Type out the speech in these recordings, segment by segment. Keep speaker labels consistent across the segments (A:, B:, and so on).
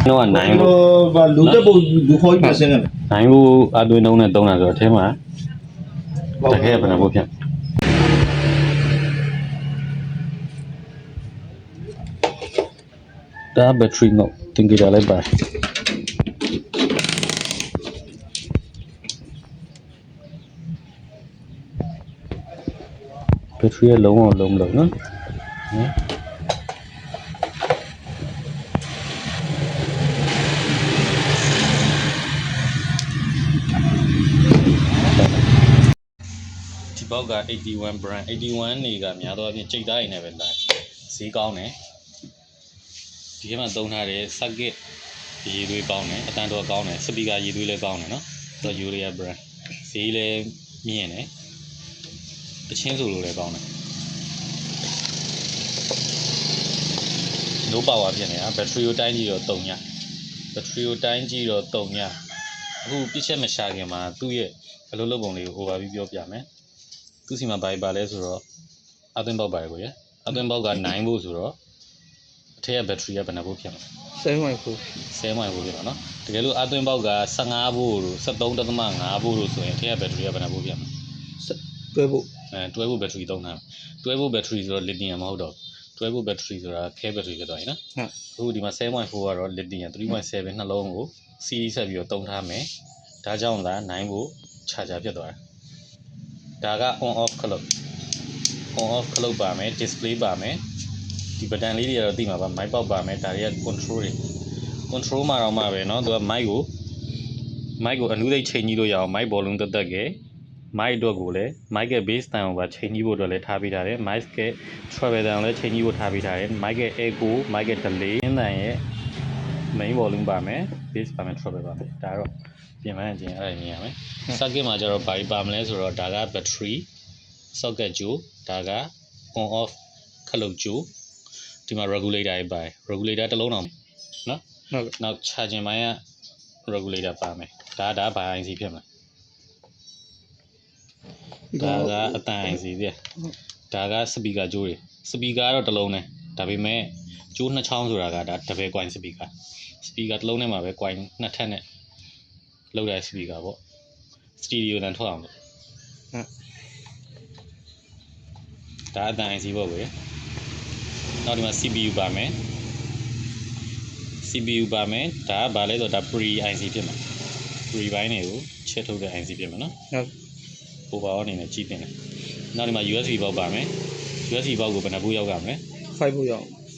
A: တော့နိုင်ဘူး
B: ဘာလူတက်ဖို့လူခေါ်ပြီးဆင်းတယ်
A: နိုင်ဘူးအသွင်းနှုံးနဲ့သုံးတာဆိုတော့အထဲမှာတကယ်ဘယ်နှဖို့ဖြစ်ဒါဘက်ထရီငုတ်တင်ကြလိုက်ပါဘက်ထရီလုံးဝလုံးမလို့နော်ဒီဘောက်က81 brand 81တွေကများသောအားဖြင့်ကြိတ်သားရည်နဲ့ပဲလာဈေးကောင်းတယ်ဒီထဲမှာသုံးထားတဲ့ circuit ရည်သွေးကောင်းတယ်အတန်တော်ကောင်းတယ်စပီကာရည်သွေးလည်းကောင်းတယ်နော်ဆိုတော့ Urea brand ဈေးလည်းမြင့်တယ်တချင်းဆိုလို့လည်းကောင်းတယ် no power ဖြစ်နေတာဘက်ထရီကိုတိုင်းကြည့်တော့3ညဘက်ထရီကိုတိုင်းကြည့်တော့3ညအခုပြည့်ချက်မရှာခင်မှာသူ့ရဲ့ဘယ်လိုလုပ်ပုံလေးကို overview ပြောပြမယ်သူစီမှာဘာပါလဲဆိုတော့အသွင်းပေါက်ပါတယ်ကိုရအသွင်းပေါက်က9ဖို့ဆိုတော့အထက်ကဘက်ထရီကဘယ်နှဖို့ဖြစ်မလဲ7ဖို့ဖြစ်မှာနော်တကယ်လို့အသွင်းပေါက်က15ဖို့တို့ 73.5ဖို့တို့ဆိုရင်အထက်ကဘက်ထရီကဘယ်နှဖို့ဖြစ်မလဲတွဲဖို့ဘက်ထရီသုံးတာတွဲဖို့ဘက်ထရီဆိုတော့ lithium မဟုတ်တော့တွဲဖို့ဘက်ထရီဆိုတာခဲဘက်ထရီဖြစ်သွားပြီနော်အခုဒီမှာ7.4ကတော့ lithium 3.7 နှလုံးကို series ဆက်ပြီးတော့သုံးထားမယ်ဒါကြောင့်သာ9ဖို့ charger ဖြစ်သွားတယ်ဒါက on off ခလုတ် on off ခလုတ်ပါမယ် display ပါမယ်ဒီဘတန်လေးတွေကတော့သိမှာပါ mic ပေါက်ပါမယ်ဒါတွေက control တွေ control မှာတော့မှပဲเนาะသူက mic ကိုအနုသိပ်ချိန်ကြီးလို့ရအောင် mic volume တက်တက်ခဲ့ mic အတွက်ကိုလည်း mic ရဲ့ bass တန်ကိုပါချိန်ကြီးဖို့အတွက်လည်းထားပေးထားတယ် mic ရဲ့ treble တန်ကိုလည်းချိန်ကြီးဖို့ထားပေးထားတယ် mic ရဲ့ echo mic ရဲ့ delay တန်ရဲ့ main volume ပါမယ် bass ပါမယ် treble ပါမယ်ဒါတော့ပြင်ပန်းခြင်းအဲ့ဒါမြင်ရမယ် circuit မှာကျတော့ဘာပါမလဲဆိုတော့ဒါက battery socket ကြိုဒါက on off ခလုတ်ကြိုဒီမှာ regulator တွေပါတယ် regulator တစ်လုံးအောင်နော်နောက် charging ပိုင်းက regulator ပါမယ်ဒါဘာ IC ဖြစ်မလဲဒါကအတန် IC ပြဒါက speaker ကြိုးတွေ speaker ကတော့တစ်လုံးနဲ့ဒါပေမဲ့ကြိုးနှစ်ချောင်းဆိုတာကဒါ double coin speaker တစ်လုံးနဲ့မှာပဲ coin နှစ်ထပ်နဲ့လောက်တဲ့ speaker ပေါ့ stereo တန်ထွက်အောင်လို့ဒါအတန် IC ပေါ့ကွယ်နောက်ဒီမှာ CPU ပါမယ် CPU ပါမယ်ဒါကဘာလဲဆိုတော့ဒါ pre IC ဖြစ်မှာ pre ဘိုင်းတွေကိုချက်ထုတ်တဲ့ IC ဖြစ်မှာနော်ဟုတ် over အနေနဲ့ကြည့်တင်တယ်နောက်ဒီမှာ USB ပေါက်ပါမယ် USB ပေါက်ကိုဘယ်နှဖို့ရောက်ကမလဲ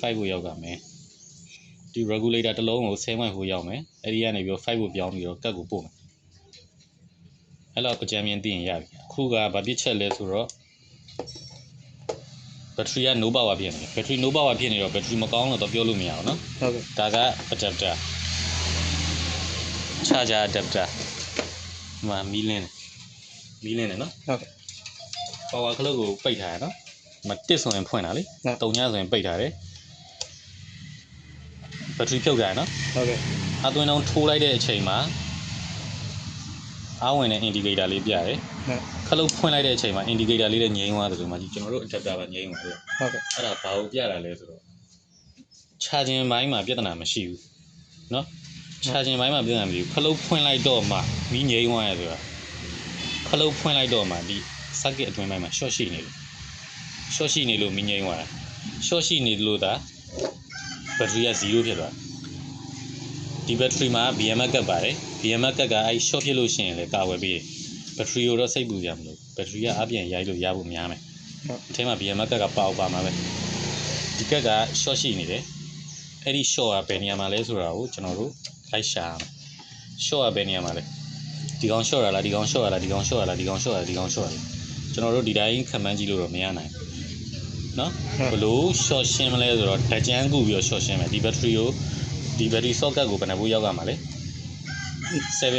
A: 5ဖို့ရောက်ကမယ်ဒီ regulator တစ်လုံးကို7ဖို့ရောက်မယ်အဲ့ဒီကနေပြီး5ဖို့ပြောင်းပြီးတော့ကတ်ကိုပို့မယ်အဲ့တော့အကြံဉာဏ်သိရင်ရပြီအခုကဘာဖြစ်ချက်လဲဆိုတော့ဘက်ထရီက no power ဖြစ်နေတယ်ဘက်ထရီ no power ဖြစ်နေတော့ဘက်ထရီမကောင်းတော့ပြောလို့မရအောင်နော်ဟုတ်ကဲ့ဒါက adapter charger adapter မှာမီးလင်းတယ်နော်ဟုတ်ကဲ့ power ခလုတ်ကိုပိတ်ထားရနော်မတစ်ဆိုရင်ဖွင့်တာလေတုံညဆိုရင်ပိတ်ထားတယ်ဘက်ထရီဖြုတ်ထားရနော်ဟုတ်ကဲ့အသွင်းလုံးထိုးလိုက်တဲ့အချိန်မှာအားဝင်တဲ့ indicator လေးပြရတယ်ခလုတ်ဖွင့်လိုက်တဲ့အချိန်မှာ indicator လေးလည်းငြိမ်းသွားတယ်ဆိုမှကျွန်တော်တို့ adapter ပါငြိမ်းသွားတယ်ဟုတ်ကဲ့အဲ့ဒါဘာကိုပြတာလဲဆိုတော့ charging ဘိုင်းမှာပြဿနာမရှိဘူးเนาะ charging ဘိုင်းမှာပြဿနာမရှိဘူးခလုတ်ဖွင့်လိုက်တော့မှမီးငြိမ်းသွားရဆိုတာခလုတ်ဖွင့်လိုက်တော့မှဒီ circuit အတွင်းပိုင်းမှာ short ရှိနေလို့မီးငြိမ်းသွားတာ short ရှိနေလို့ဒါဘက်ထရီက0ဖြစ်သွားဒီဘက်ထရီမှာ BMS ကတ်ပါတယ် BMS ကတ်ကအဲ့ short ဖြစ်လို့ရှိရင်လည်းကာဝယ်ပေးဘက်ထရီကိုတော့စိတ်ပူကြမလို့ဘက်ထရီကအပြန်ရိုက်လို့ရဖို့များမယ်အထဲမှာ BMS ကတ်ကပါမှာပဲဒီကတ်က short ရှိနေတယ်အဲ့ဒီ short ကဘယ်နေရာမှာလဲဆိုတာကိုကျွန်တော်တို့လိုက်ရှာမယ် short ကဘယ်နေရာမှာလဲဒီကောင် short ရလားဒီကောင် short ရလားဒီကောင် short ရလားဒီကောင် short ရလားဒီကောင် short ရလားကျွန်တော်တို့ဒီတိုင်းခံမှန်းကြည့်လို့တော့မရနိုင်ဘူးเนาะဘလို့ short ရှင်းမလဲဆိုတော့ဓာတ်ကြမ်းကူပြီးတော့ short ရှင်းမယ်ဒီ battery ကိုဒီ battery socket ကိုဘယ်နှဖို့ရောက်ရမှာလဲ7.4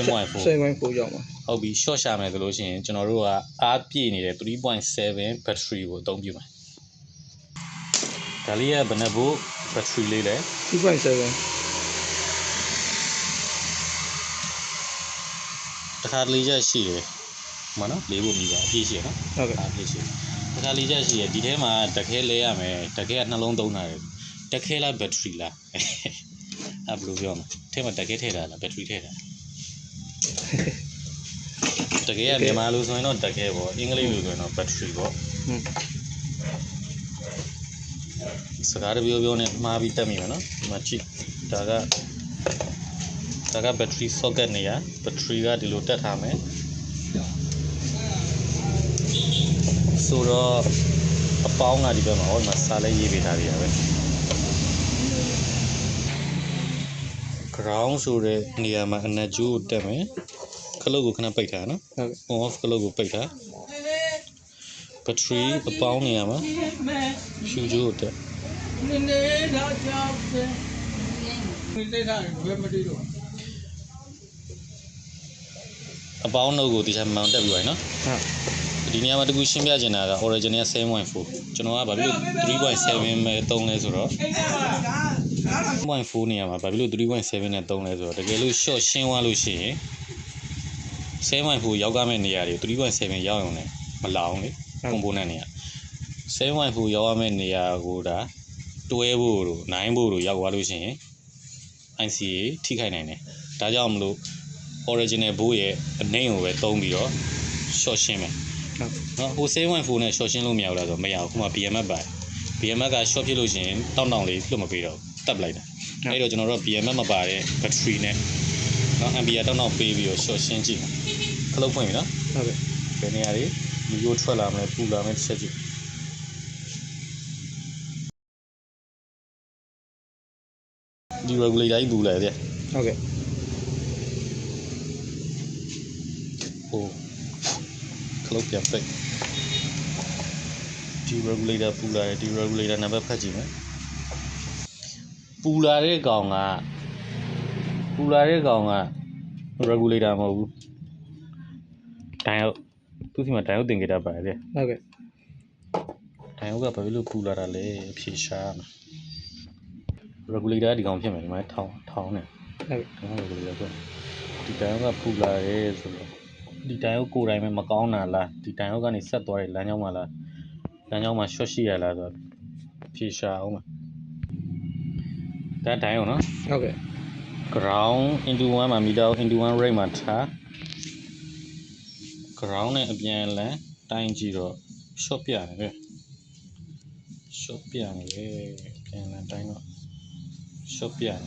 A: ရောက်မှာဟုတ်ပြီ short ရှာမယ်ဆိုလို့ရှိရင်ကျွန်တော်တို့ကအားပြည့်နေတဲ့ 3.7 battery ကိုအသုံးပြုမယ်ဒါလေးကဘယ်နှဖို့ battery လေးလဲ 2.7 တခါလေးချက်ရှိတယ်မှန်နော်လေးဖို့မိပါအပြည့်ရှိရနော်ဟုတ်ကဲ့အပြည့်ရှိတခါလေးချက်ရှိရဒီထဲမှာတခဲလဲရမယ်တခဲကနှလုံးသုံးထားတယ်တခဲလားဘက်ထရီလား ဘယ်လိုပြောမလဲထဲမှာတကယ်ထည့်တာလားဘက်ထရီထည့်တာတကယ်ကမြန်မာလိုဆိုရင်တော့တကယ်ပေါ့အင်္ဂလိပ်လိုဆိုရင်တော့ဘက်ထရီပေါ့စကားတပြောနဲ့မှားပြီးတက်မိမယ်နော်ဒီမှာကြည့်ဒါကဘက်ထရီ socket နေရဘက်ထရီကဒီလိုတက်ထားမယ်ဆိုတော့အပေါင်းကဒီဘက်မှာဟောဒီမှာစာလေးရေးပေးထားသေးရပဲ ground ဆိုတဲ့နေရာမှာအနက်ကျိုးကိုတက်မယ်ခလုတ်ကိုခဏပိတ်ထားနော်ဟုတ် on off ခလုတ်ကိုပိတ်ထား battery အပေါင်းနေရာမှာဖြူကျိုးကိုတက်အပေါင်းနှုတ်ကိုဒီချိန်မှန်တက်ပြီးပါနော်ဟုတ်ဒီနေရာမှာတခုရှင်းပြချင်တာက original 7.4ကျွန်တော်ကဘာဖြစ်လို့ 3.7 ပဲသုံးလဲဆိုတော့ 3.4 နေရာမှာဘာဖြစ်လို့ 3.7 နဲ့သုံးလဲဆိုတော့တကယ်လို့ short ရှင်းသွားလို့ရှိရင် 7.4 ရောက်ကမဲ့နေရာတွေ 3.7 ရောက်ရုံနဲ့မလောင်လေ component တွေက 7.4 ရောက်ရမဲ့နေရာကိုဒါတွဲဖို့တို့နိုင်ဖို့တို့ရောက်သွားလို့ရှိရင် ICA ထိခိုက်နိုင်တယ်ဒါကြောင့်မလို့ original ဘိုးရဲ့အနေကိုပဲသုံးပြီးတော့ short ရှင်းမယ်နော်ဟို 7.4 နဲ့ short ရှင်းလို့မရဘူးလားဆိုတော့မရဘူးခုမှ BMS ပါ BMS က short ဖြစ်လို့ရှိရင်တောင်းလေးလွတ်မပေးတော့တက်ပလိုက်တာအဲ့တော့ကျွန်တော်တို့ BMS မပါတဲ့ battery နဲ့နော် ampere တောင်းပေးပြီးတော့ short ရှင်းကြည့်ခလုတ်ဖွင့်ပြီနော်ဟုတ်ကဲ့ဘယ်နေရာတွေဒီလိုထွက်လာမလဲပူလာမယ်တစ်ချက်ကြည့်ဒီ regulator ကြီးပူလာတယ်ဟုတ်ကဲ့ဟိုခလုတ်ပြန်ပိတ်ဒီ regulator ပူလာတယ်ဒီ regulator နံပါတ်ဖတ်ကြည့်မယ်ပူလာတဲ့ကောင်က regulator မဟုတ်ဘူးဒိုင်ဟုတ်သူစီမှာဒိုင်ဟုတ်တင်ကြတာပါတယ်ဟုတ်ကဲ့ဒိုင်ဟုတ်ကဘာဖြစ်လို့ပူလာတာလဲဖြေရှားမယ် regulator ဒီကောင်ဖြစ်မယ်ဒီမှာထောင်းနေဟုတ်ကဲ့ regulator ဒီဒိုင်ဟုတ်ကပူလာတယ်ဆိုတော့ဒီဒိုင်ဟုတ်ကိုယ်တိုင်ပဲမကောင်းတာလားဒီဒိုင်ဟုတ်ကနေဆက်သွားတဲ့လမ်းကြောင်းမှာလားလမ်းကြောင်းမှာ short ရှိရလားဆိုတော့ဖြေရှားအောင်ပါဒါဒိုင်ဟုတ်နော်ဟုတ်ကဲ့ ground into 1မှာ meter into 1 rate မှာထား ground နဲ့အပြန်လမ်းတိုင်းကြည့်တော့ short ပြတယ်ပဲ short ပြနေပဲပြန်လမ်းတိုင်းတော့ short ပြတယ်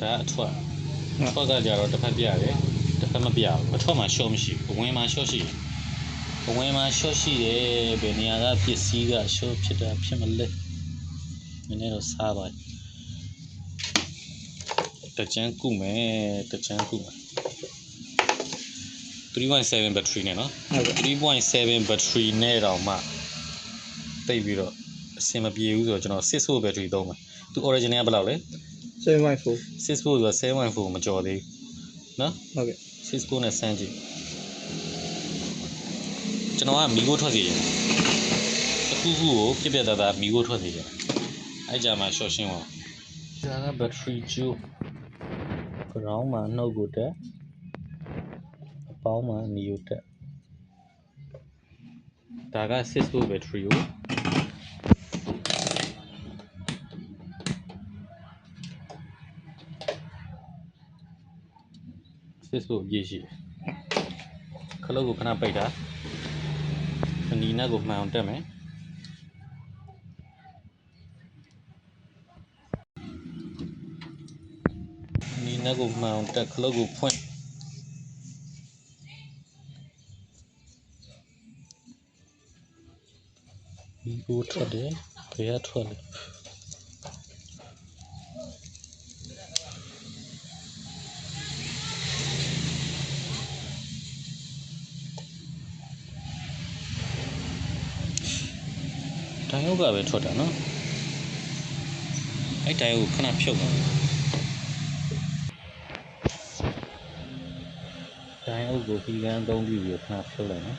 A: ဒါအထွက်ကကြတော့တစ်ဖက်ပြတယ်တစ်ဖက်မပြဘူးအထွက်မှာ short မရှိဘူးအဝင်မှာ short ရှိတယ်အဝင်မှာ short ရှိတယ်ဘယ်နေရာကပစ္စည်းက short ဖြစ်တာဖြစ်မလဲနည်းနည်းတော့စားပါတချမ်းကုမယ်3.7 battery နဲ့နော်3.7 battery နဲ့တော့မှတိတ်ပြီးတော့အဆင်မပြေဘူးဆိုတော့ကျွန်တော်6 volt battery သုံးမယ်သူ original ကဘယ်လောက်လဲ
B: 7.4
A: 6 volt ဆိုတော့ 7.4 မကျော်သေးဘူးနော်ဟုတ်ကဲ့6 volt နဲ့စမ်းကြည့်ကျွန်တော်ကမီကိုထွက်စီတယ်အခုခုကိုပြက်သားမီကိုထွက်စီတယ်အဲ့ကြမှာ short ရှင်းသွားဒါက battery ကျိုး ground မှာနှုတ်ကိုတက်အပေါင်းမှာနီကိုတက်ဒါက6 volt battery ကို6 volt ပြည့်ရှိတယ်ခလုတ်ကိုခဏပိတ်တာအနီနဲ့ကိုမှန်အောင်တက်မယ်အနီနဲ့ကိုမှန်အောင်တက်ခလုတ်ကိုဖွင့်ဒီကိုထွက်တယ်ဘယ်ကထွက်လဲဒိုင်ဟုတ်ကပဲထွက်တာနော်အဲ့ဒိုင်ကိုခဏဖြုတ်ပါဒိုင်ဟုတ်ကိုပြီးကန်းသုံးပြီးခဏဖြုတ်လိုက်နော်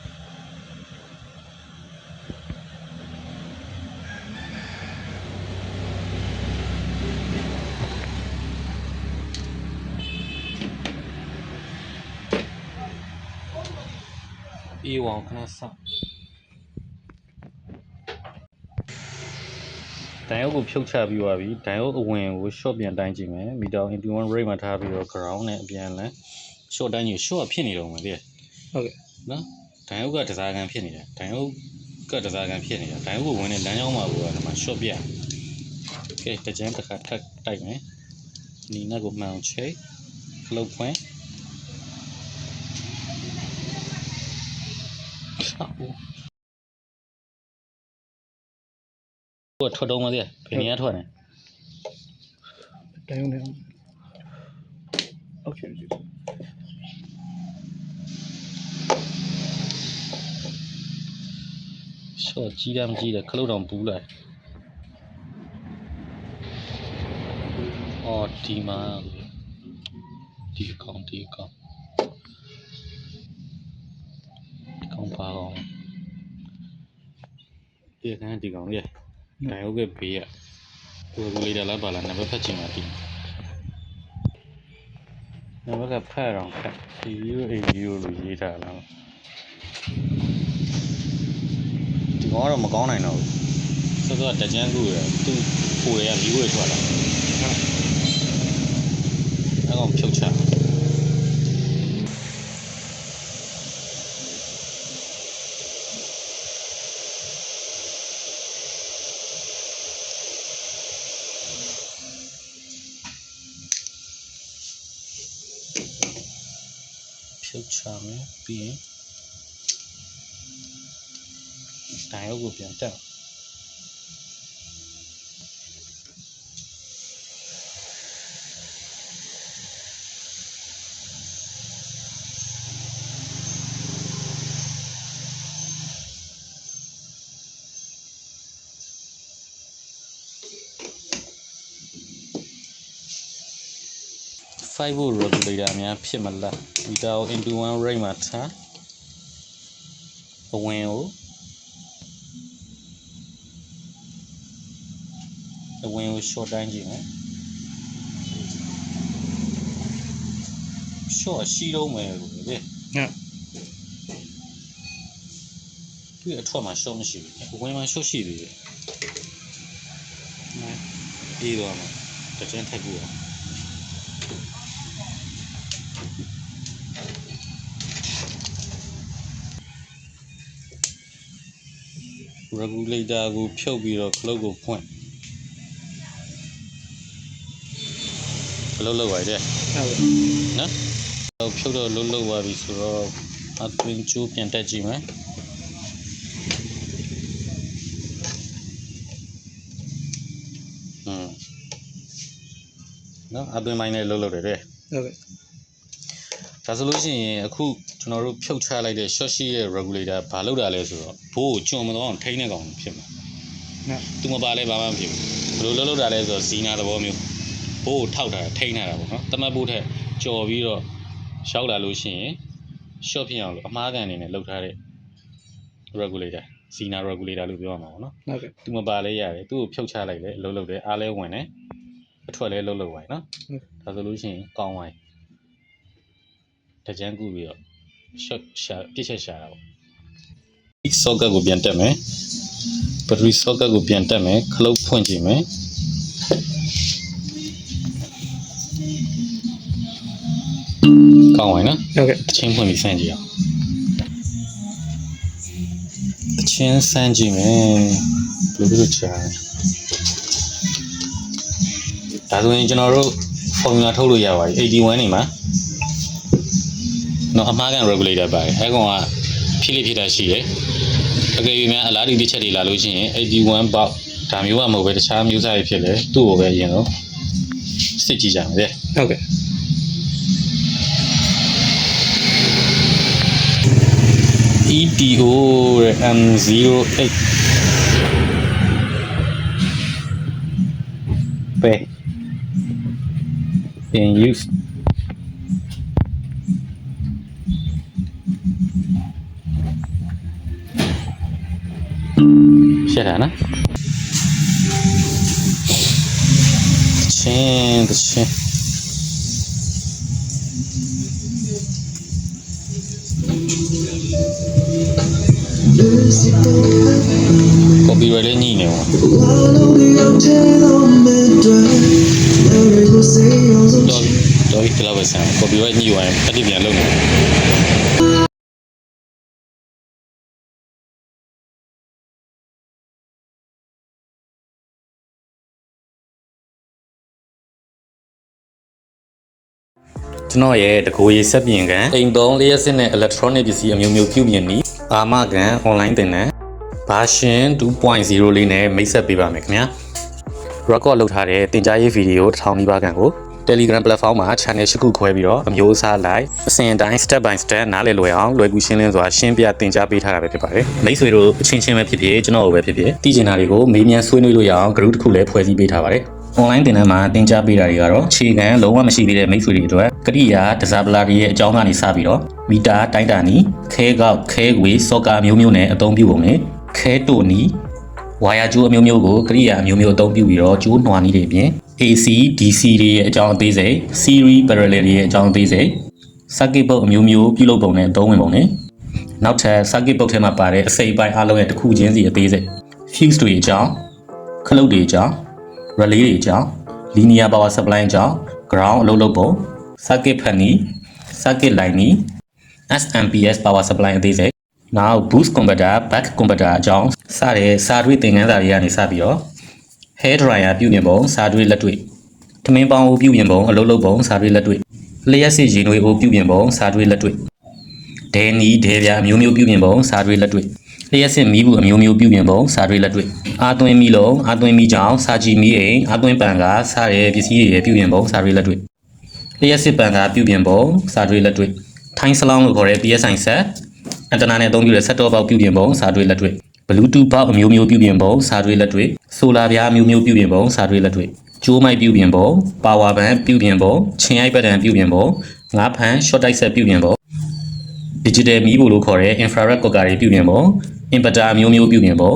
A: အေးဝအောင်ခဏစောင့် ဒိုင်အုပ်ကိုဖြုတ်ချပြီးသွားပြီဒိုင်အုပ်အဝင်ကို short ပြန်တိုင်းကြည့်မယ်မီတာ81 rate မှာထားပြီးတော့ ground နဲ့အပြန်လန်း short တိုင်းကြီး short ဖြစ်နေတော့မှာလေ
C: ဟုတ်ကဲ့
A: နော်ဒိုင်အုပ်ကတစားကန်ဖြစ်နေတာဒိုင်အုပ်ကတစားကန်ဖြစ်နေတာဒိုင်အုပ်ကိုဝင်တဲ့လမ်းကြောင်းမှာကိုကဒီမှာ short ပြကဲတကြမ်းတစ်ခါထပ်တိုက်မယ်နီနက်ကိုမှန်အောင်ချိတ်ခလုတ်ဖွင့်ဟိုထွက်တော့မသေးဘယ်နေရာထွက်နေ
C: တိုင်းုံနေโอเค
A: ရှော့ကြီးတယ်မကြီးတယ်ခလုတ်တောင်ပူးလိုက်အော်ဒီမှာဒီကောင်ပါအောင်ဒီကန်ဒီကောင်လေးဒိုင်ဟုတ်ကဘေးရဟိုကိုလေးတလားပါလားနံပါတ်ဖတ်ချင်ပါပြီနံပါတ်ကဖတ်အောင်ဖတ်ဒီ080လို့ရေးထားလားဒီကောင်ကတော့မကောင်းနိုင်တော့ဘူးစောစောတကြမ်းကူရသူ့ပိုရမီးဝဲထွက်လာအဲ့ကောင်ဖြုတ်ချဖြုတ်ချမယ်ပြီးရင်ဒိုင်အုပ်ကိုပြန်တက်5 volt regulator အများဖြစ်မလားမီတာကို into 1 rate မှာထားအဝင်ကိုshort တိုင်းကြည့်မယ် short ရှိတော့မယ်လို့လေ
C: ဟုတ်
A: သူ့အထွက်မှာ short မရှိဘူးအဝင်မှာ short ရှိသေးတယ်အေးတော့မှာတကြမ်းထက်ကူအောင်regulator ကိုဖြုတ်ပြီးတော့ clock ကိုဖွင့်ဘယ်လိုလုပ်ရလဲ
C: ဟုတ်ကဲ့
A: နော်ဖြုတ်တော့လှုပ်သွားပြီဆိုတော့အတွင်းကျိုးပြန်တက်ကြည့်မယ်နော်အတွင်းပိုင်းနဲ့လှုပ်တယ်တဲ့
C: ဟုတ်ကဲ့
A: ဒါဆိုလို့ရှိရင်အခုကျွန်တော်တို့ဖြုတ်ချလိုက်တဲ့ short ရှိရဲ့ regulator ဘာလုပ်တာလဲဆိုတော့ဘိုးကိုကျွံမတော့ထိန်းတဲ့ကောင်ဖြစ်မှာ
C: ဟုတ်
A: သူမပါလဲဘာမှမဖြစ်ဘူးဘယ်လိုလုပ်တာလဲဆိုတော့ဇီနာသဘောမျိုးဘိုးကိုထောက်တာထိန်းထားတာပေါ့နော်တမတ်ဘိုးထက်ကြော်ပြီးတော့ရောက်လာလို့ရှိရင် short ဖြစ်အောင်လို့အမှားကန်အနေနဲ့လုပ်ထားတဲ့ regulator ဇီနာ regulator လို့ပြောရမှာပေါ့နော်
C: ဟုတ်ကဲ့
A: သူမပါလဲရတယ်သူ့ကိုဖြုတ်ချလိုက်တယ်အလုပ်လုပ်တယ်အားလဲဝင်တယ်အထွက်လဲလုပ်ပါနော်ဒါဆိုလို့ရှိရင်ကောင်းသွားတကြမ်းကူပြီးတော့ short ရှာပြစ်ချက်ရှာတာပေါ့ socket ကိုပြန်တက်မယ် battery socket ကိုပြန်တက်မယ်ခလုတ်ဖွင့်ကြည့်မယ်ကောင်းပါနော်
C: ဟုတ်ကဲ့
A: အချင်းဖွင့်ပြီးစမ်းကြည့်အောင်အချင်းစမ်းကြည့်မယ်ဘယ်လိုချာဒါဆိုရင်ကျွန်တော်တို့ formula ထုတ်လို့ရပါပြီ81နေမှာနော်အမှားကန် regulator ပါတယ်အဲကောင်ကဖြည့်ဖြစ်တာရှိတယ်အကယ်၍များအလားတူတစ်ချက်တွေလာလို့ရှိရင်81 bout ဒါမျိုးကမဟုတ်ပဲတခြားမျိုးစားတွေဖြစ်လဲသူ့ကိုပဲအရင်ဆုံးစစ်ကြည့်ကြမယ်တဲ့
C: ဟုတ်ကဲ့
A: ETO တဲ့ M08 ပဲ in use ရှက်တာနော်ချင်း copyright လည်းညှိနေအောင် တော့ဒီလောက်ပဲဆန် copyright ညှိဝိုင်းအတိပြန်လုပ်နေကျွန်တော်ရဲ့တကူရေးဆက်ပြင်ကန်အိမ်သုံးလျှက်စစ်နဲ့ electronic ပစ္စည်းအမျိုးမျိုးပြုပြင်ပြီးအာမကန် online သင်တန်း version 2.0 လေးနဲ့မိတ်ဆက်ပေးပါမယ်ခင်ဗျာ record လုပ်ထားတဲ့သင်ကြားရေးဗီဒီယို1000နီးပါးခန့်ကို Telegram platform မှာ channel 8ခုခွဲပြီးတော့အမျိုးအစားလိုက်အစဉ်အတိုင်း step by step နားလည်လွယ်အောင်လွယ်ကူရှင်းလင်းစွာရှင်းပြသင်ကြားပေးထားတာပဲဖြစ်ပါတယ်မိတ်ဆွေတို့အချင်းချင်းပဲဖြစ်ဖြစ်ကျွန်တော်တို့ပဲဖြစ်ဖြစ်သိချင်တာတွေကိုမေးမြန်းဆွေးနွေးလို့ရအောင် group တစ်ခုလည်းဖွဲ့စည်းပေးထားပါတယ်online သင်တန်းမှာသင်ကြားပေးတာတွေကတော့ခြေခံလုံးဝမရှိသေးတဲ့မိတ်ဆွေတွေအတွက်ကရိယာဒဇာပလာတွေရဲ့အကြောင်းကနေစပြီးတော့မီတာတိုင်းတာနီခဲကောက်ခဲခွေစော့ကာမျိုးမျိုးနဲ့အသုံးပြုပုံနဲ့ခဲတိုနီဝါယာကျိုးအမျိုးမျိုးကိုကရိယာအမျိုးမျိုးအသုံးပြုပြီးတော့ကျိုးနွားနည်းတွေအပြင် AC DC တွေရဲ့အကြောင်းအသေးစိတ် series parallel တွေရဲ့အကြောင်းအသေးစိတ် circuit board အမျိုးမျိုးပြုလုပ်ပုံနဲ့အသုံးဝင်ပုံနဲ့နောက်ထပ် circuit board ထဲမှာပါတဲ့အစိပ်ပိုင်းအလုံးရဲ့တစ်ခုချင်းစီအသေးစိတ် fuse တွေအကြောင်းခလုတ်တွေအကြောင်း relay တွေအကြောင်း linear power supply အကြောင်း ground အလုပ်လုပ်ပုံ circuit ဖန်နီ circuit line နီ SMPS power supply အသေးစိတ်နောက် boost converter back converter အကြောင်းစတဲ့စာတွေ့သင်ခန်းစာတွေကနေစပြီးတော့ hair dryer ပြုပြင်ပုံစာတွေ့လက်တွေ့ထမင်းပေါင်းအိုးပြုပြင်ပုံအလုပ်လုပ်ပုံစာတွေ့လက်တွေ့လျှက်စစ်ရင်တွေအိုးပြုပြင်ပုံစာတွေ့လက်တွေ့ဒဲနီဒဲပြအမျိုးမျိုးပြုပြင်ပုံစာတွေ့လက်တွေ့လျှက်စစ်မီးဘူးအမျိုးမျိုးပြုပြင်ပုံစာတွေ့လက်တွေ့အာသွင်းမီးလုံးအာသွင်းမီးကြောင်စာကြည့်မီးအိမ်အာသွင်းပန်ကားစတဲ့ပစ္စည်းတွေရဲ့ပြုပြင်ပုံစာတွေ့လက်တွေ့လျှက်စစ်ပန်ကားပြုပြင်ပုံစာတွေ့လက်တွေ့ထိုင်းစလောင်းလို့ခေါ်တဲ့ PSI set အန်တနာနဲ့အသုံးပြုတဲ့ set top box ပြုပြင်ပုံစာတွေ့လက်တွေ့ Bluetooth box အမျိုးမျိုးပြုပြင်ပုံစာတွေ့လက်တွေ့ solar ပြားအမျိုးမျိုးပြုပြင်ပုံစာတွေ့လက်တွေ့ကြိုးမိုက်ပြုပြင်ပုံ power bank ပြုပြင်ပုံချင်းရိုက်ပတ်တံပြုပြင်ပုံငါးဖန် short တိုက်ဆက်ပြုပြင်ပုံ digital မီးဘူးလို့ခေါ်တဲ့ infrared cooker တွေပြုပြင်ပုံ inverter အမျိုးမျိုးပြုပြင်ပုံ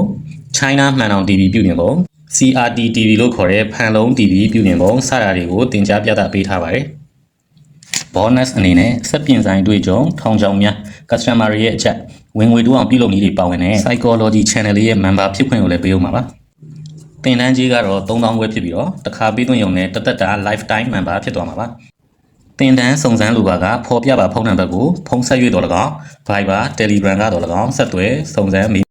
A: China မှန်အောင် TV ပြုပြင်ပုံ CRT TV လို့ခေါ်တဲ့ဖန်လုံး TV ပြုပြင်ပုံစတာတွေကိုသင်ကြားပြသပေးထားပါတယ်bonus အနေနဲ့စက်ပြင်ဆိုင်တွေ့ကြုံထောင်ချောင်းများ customer ရဲ့အချက်ဝင်ငွေတိုးအောင်ပြုလုပ်နည်းတွေပါဝင်တဲ့ psychology channel လေးရဲ့ member ဖြစ်ခွင့်ကိုလည်းပေးဦးမှာပါသင်တန်းကြီးကတော့3000ခွဲဖြစ်ပြီးတော့တစ်ခါပြီးသွင်းရုံနဲ့တသက်တာ lifetime member ဖြစ်သွားမှာပါသင်တန်းစုံစမ်းလိုပါကဖော်ပြပါဖုန်းနံပါတ်ကိုဖုန်းဆက်၍တော်၎င်း Viber Telegram ကတော့၎င်းဆက်သွယ်စုံစမ်းမိ